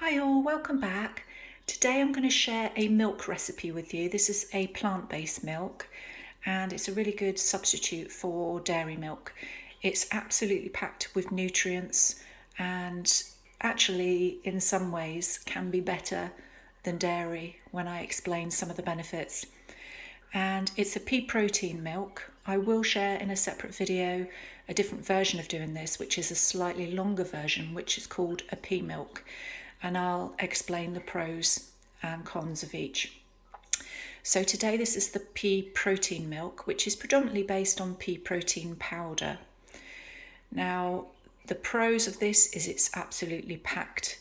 Hi all, welcome back. Today I'm going to share a milk recipe with you. This is a plant-based milk and it's a really good substitute for dairy milk. It's absolutely packed with nutrients and actually in some ways can be better than dairy when I explain some of the benefits. And it's a pea protein milk. I will share in a separate video a different version of doing this, which is a slightly longer version, which is called a pea milk. And I'll explain the pros and cons of each. So today this is the pea protein milk, which is predominantly based on pea protein powder. Now, the pros of this is it's absolutely packed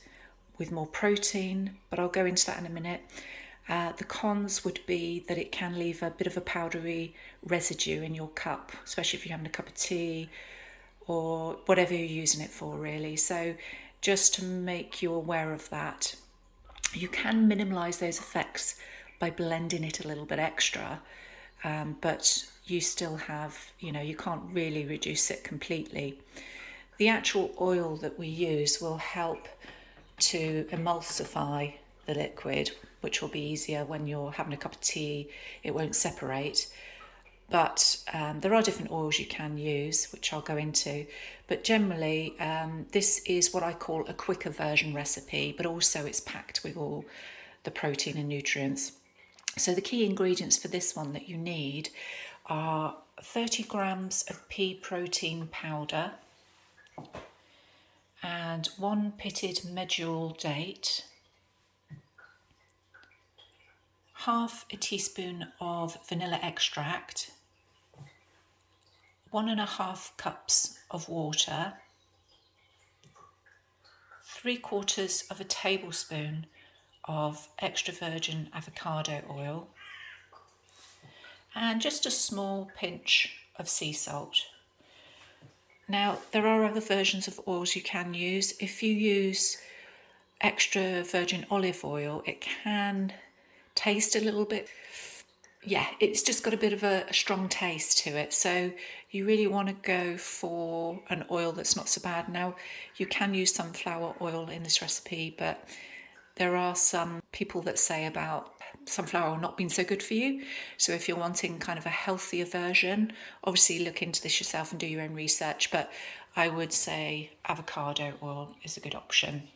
with more protein, but I'll go into that in a minute. The cons would be that it can leave a bit of a powdery residue in your cup, especially if you're having a cup of tea or whatever you're using it for, really. So just to make you aware of that. You can minimise those effects by blending it a little bit extra, but you still have, you can't really reduce it completely. The actual oil that we use will help to emulsify the liquid, which will be easier when you're having a cup of tea. It won't separate. But there are different oils you can use, which I'll go into. But generally, this is what I call a quicker version recipe, but also it's packed with all the protein and nutrients. So the key ingredients for this one that you need are 30 grams of pea protein powder and 1 pitted medjool date, half a teaspoon of vanilla extract, 1.5 cups of water, 3/4 of a tablespoon of extra virgin avocado oil, and just a small pinch of sea salt. Now, there are other versions of oils you can use. If you use extra virgin olive oil, it can taste a little bit, it's just got a bit of a strong taste to it. So you really want to go for an oil that's not so bad. Now, you can use sunflower oil in this recipe, but there are some people that say about sunflower oil not being so good for you. So if you're wanting kind of a healthier version, obviously look into this yourself and do your own research, but I would say avocado oil is a good option.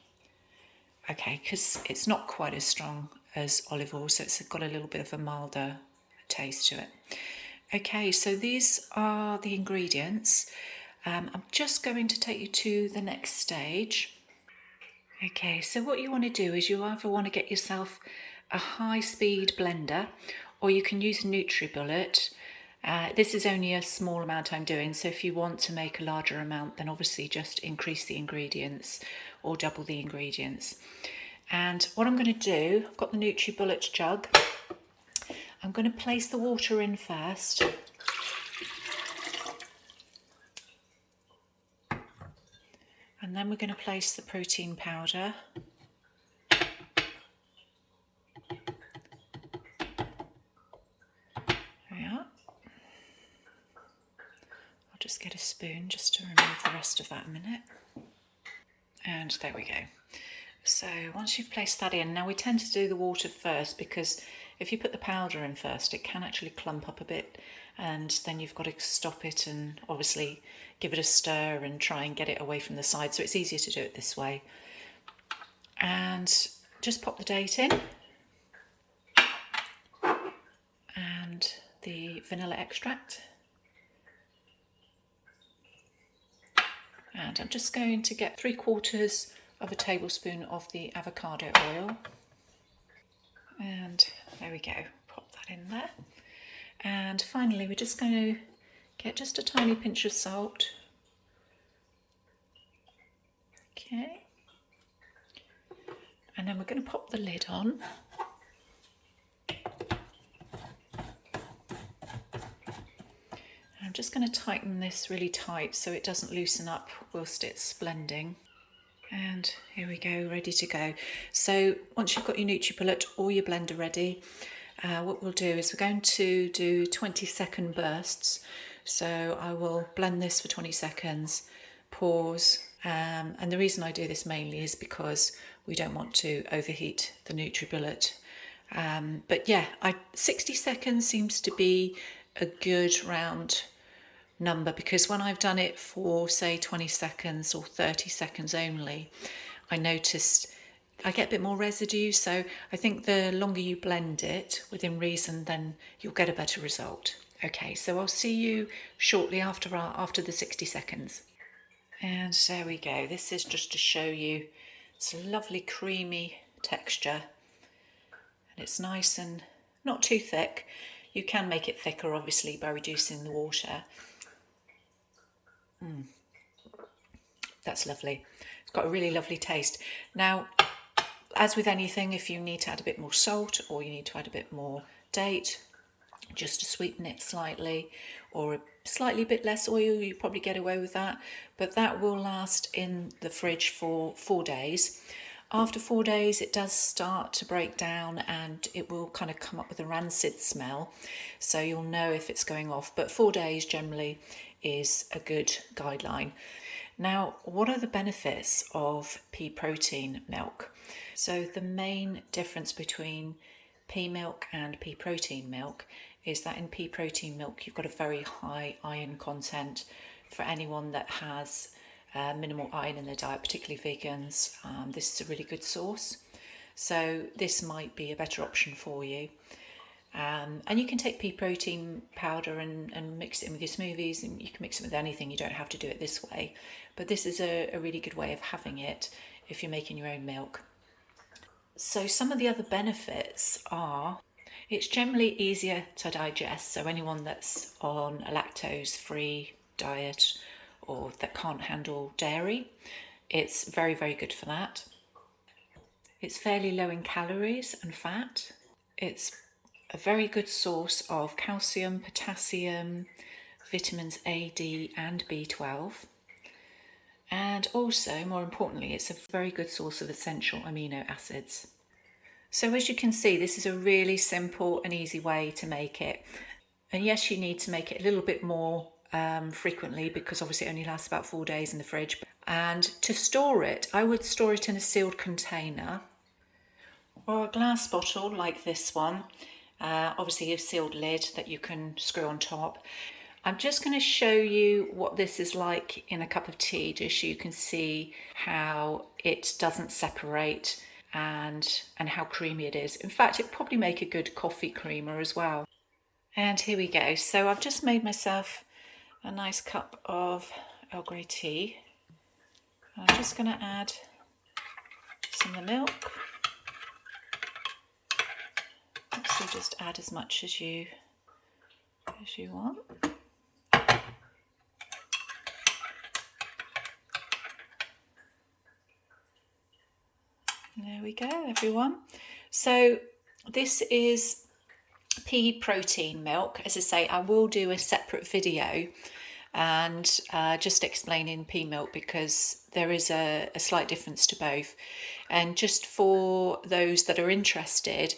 Okay, because it's not quite as strong as olive oil, so it's got a little bit of a milder taste to it. Okay, so these are the ingredients. I'm just going to take you to the next stage. Okay, so what you want to do is you either want to get yourself a high-speed blender, or you can use a nutribullet. This is only a small amount I'm doing, so if you want to make a larger amount, then obviously just increase the ingredients or double the ingredients. And what I'm going to do, I've got the nutribullet jug. I'm going to place the water in first. And then we're going to place the protein powder. There we are. I'll just get a spoon just to remove the rest of that a minute. And there we go. So once you've placed that in, now we tend to do the water first because if you put the powder in first, it can actually clump up a bit, and then you've got to stop it and obviously give it a stir and try and get it away from the side. So it's easier to do it this way. And just pop the date in and the vanilla extract. And I'm just going to get 3/4 of a tablespoon of the avocado oil. And there we go, pop that in there. And finally, we're just going to get just a tiny pinch of salt. Okay. And then we're going to pop the lid on. I'm just going to tighten this really tight so it doesn't loosen up whilst it's blending. And here we go, ready to go. So once you've got your nutribullet or your blender ready, what we'll do is we're going to do 20-second bursts. So I will blend this for 20 seconds, pause, And the reason I do this mainly is because we don't want to overheat the nutribullet. But yeah, 60 seconds seems to be a good round number, because when I've done it for say 20 seconds or 30 seconds only, I noticed I get a bit more residue. So I think the longer you blend it within reason, then you'll get a better result. Okay, so I'll see you shortly after the 60 seconds. And there we go. This is just to show you it's a lovely creamy texture, and it's nice and not too thick. You can make it thicker obviously by reducing the water. That's lovely. It's got a really lovely taste. Now, as with anything, if you need to add a bit more salt or you need to add a bit more date just to sweeten it slightly, or a slightly bit less oil, you probably get away with that, but that will last in the fridge for 4 days. After 4 days it does start to break down and it will kind of come up with a rancid smell, so you'll know if it's going off, but 4 days generally is a good guideline. Now, what are the benefits of pea protein milk? So the main difference between pea milk and pea protein milk is that in pea protein milk you've got a very high iron content. For anyone that has minimal iron in their diet, particularly vegans, this is a really good source. So this might be a better option for you. And you can take pea protein powder and mix it in with your smoothies, and you can mix it with anything. You don't have to do it this way, but this is a really good way of having it if you're making your own milk. So some of the other benefits are it's generally easier to digest. So anyone that's on a lactose-free diet or that can't handle dairy, it's very, very good for that. It's fairly low in calories and fat. It's a very good source of calcium, potassium, vitamins A, D and B12. And also, more importantly, it's a very good source of essential amino acids. So as you can see, this is a really simple and easy way to make it. And yes, you need to make it a little bit more frequently, because obviously it only lasts about 4 days in the fridge. And to store it, I would store it in a sealed container or a glass bottle like this one. Obviously a sealed lid that you can screw on top. I'm just going to show you what this is like in a cup of tea, just so you can see how it doesn't separate and how creamy it is. In fact, it'd probably make a good coffee creamer as well. And here we go. So I've just made myself a nice cup of Earl Grey tea. I'm just going to add some of the milk. So just add as much as you want. There we go, everyone. So this is pea protein milk. As I say, I will do a separate video and just explaining pea milk, because there is a slight difference to both. And just for those that are interested,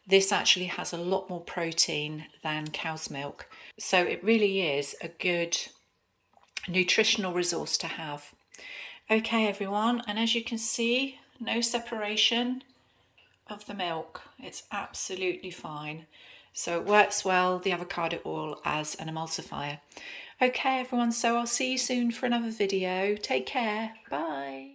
this actually has a lot more protein than cow's milk. So it really is a good nutritional resource to have. Okay, everyone, and as you can see, no separation of the milk. It's absolutely fine. So it works well, the avocado oil, as an emulsifier. Okay, everyone, so I'll see you soon for another video. Take care. Bye.